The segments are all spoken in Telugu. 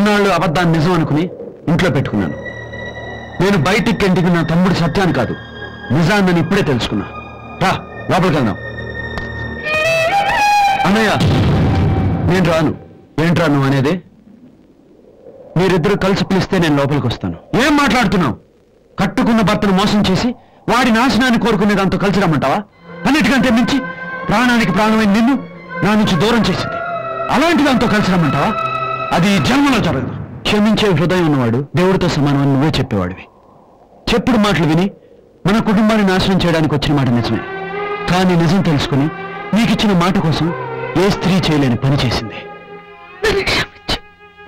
ఇన్నాళ్ళు అబద్ధాన్ని నిజం అనుకుని ఇంట్లో పెట్టుకున్నాను. నేను బయటికి ఇంటికి నా తమ్ముడు సత్యాన్ని కాదు నిజాన్ని ఇప్పుడే తెలుసుకున్నా. రా లోపలికి వెళ్దాం. అన్నయ్య నేను రాను. ఏంట్రా నువ్వు అనేది? మీరిద్దరూ కలిసి పిలిస్తే నేను లోపలికి వస్తాను. ఏం మాట్లాడుతున్నావు? కట్టుకున్న భర్తను మోసం చేసి వాడి నాశనాన్ని కోరుకునే దాంతో కలిసి రమ్మంటావా? అన్నిటికంటే మించి ప్రాణానికి ప్రాణమైన నిన్ను నా నుంచి దూరం చేసింది. అలాంటి దాంతో కలిసి రమ్మంటావా? అది జన్మలో జరగదు. క్షమించే హృదయం ఉన్నవాడు దేవుడితో సమానమని నువ్వే చెప్పేవాడివి. చెప్పుడు మాటలు విని మన కుటుంబాన్ని నాశనం చేయడానికి వచ్చిన మాట నిజమే. కానీ నిజం తెలుసుకుని నీకిచ్చిన మాట కోసం ఏ స్త్రీ చేయలేని పని చేసింది.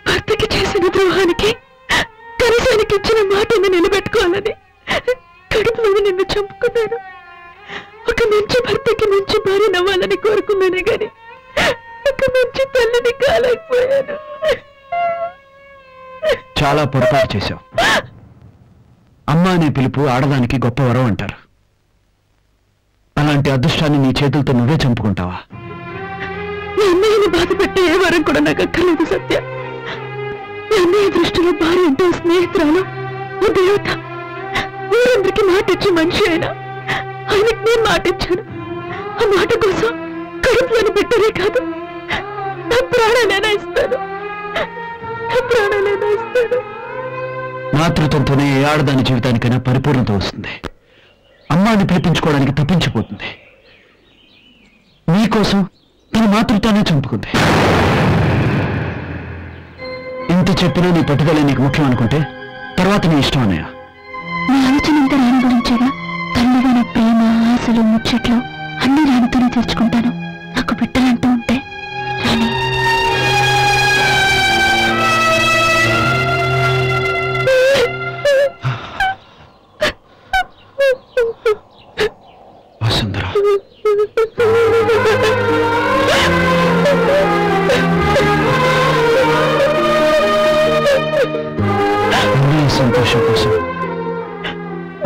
భర్తకి చేసిన ద్రోహానికి కనీసానికి ఇచ్చిన మాటను నిలబెట్టుకోవాలని కడుపులో నిన్ను చంపుకున్నాను. ఒక మంచి భర్తకి మంచి భార్య నవ్వాలని కోరుకున్నానే గాని ఒక మంచి తల్లిని కాలేకపోయాను. చాలా పొరపాటు చేశావు. అమ్మ అనే పిలుపు ఆడదానికి గొప్ప వరం అంటారు. అలాంటి అదృష్టాన్ని నీ చేతులతో నువ్వే చంపుకుంటావా? మీ అన్నయ్యని బాధ పెట్టే ఏ వరం కూడా నాకు అక్కర్లేదు సత్య. మీ అన్నయ్య దృష్టిలో భార్య అంటే స్నేహితురాలు, ఓ దేవత. ఊరందరికీ మాట ఇచ్చే మనిషి అయినా ఆయనకి నేను మాట ఇచ్చాను. ఆ మాట కోసం కడుపులోని బిడ్డలే కాదు నా ప్రాణాలైనా ఇస్తాను. నా ప్రాణాలైనా ఇస్తాను. మాతృత్వంతోనే ఏ ఆడదాని జీవితానికైనా పరిపూర్ణత వస్తుంది. అమ్మాని పిలిపించుకోవడానికి తప్పించిపోతుంది. నీకోసం తన మాతృత్వాన్ని చంపుకుంది. ఇంత చెప్పినా నీ పట్టుదల నీకు ముఖ్యం అనుకుంటే తర్వాత నీ ఇష్టం అన్నయ్య. నీ ఆలోచన ఇంత రాని గురించేగా. తల్లిగా నా ప్రేమ, ఆశలు, ముచ్చట్లు అన్ని రానితోనే తీర్చుకుంటాను. నాకు బిడ్డలంటూ ఉంటే రాని. వసుంధర, సంతోషం కోసం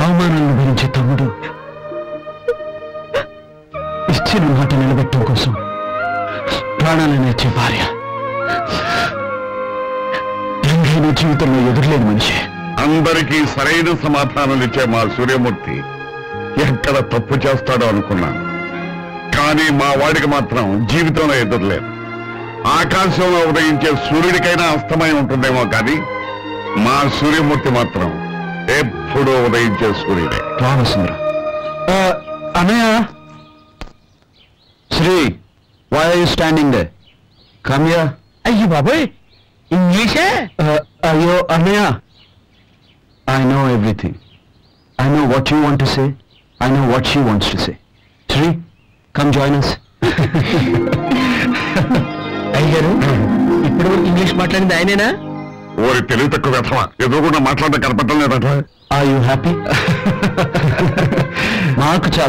అవమానాలను భరించే తమ్ముడు, ఇచ్చిన మాట నిలబెట్టడం కోసం ప్రాణాలను ఇచ్చే భార్య, రంగైన జీవితంలో ఎదురులేని మనిషి. అందరికీ సరైన సమాధానం ఇచ్చే మా సూర్యమూర్తి ఎక్కడ తప్పు చేస్తాడో అనుకున్నాను. కానీ మా వాడికి మాత్రం జీవితంలో ఎదురులేదు. ఆకాశంలో ఉదయించే సూర్యుడికైనా అస్తమయం ఉంటుందేమో కానీ మా సూర్యమూర్తి మాత్రం ఎప్పుడూ ఉదయించే సూర్యుడే. రామసుందర, అన్నయ్య. Shri, why are you standing there? Come here. అయ్యో బాబాయ్, ఇంగ్లీషే? అయ్యో అన్నయ్య, I know everything. I know what you want to say. I know what she wants to say. Shri, come join us. అయ్యారు, ఇప్పుడు ఇంగ్లీష్ మాట్లాడింది ఆయనేనా? ఓరి తెలివి తక్కువ వ్యర్థమా, ఎదురుకుండా మాట్లాడడం కనపడటం లేదట. Are you happy? మాకు చాలా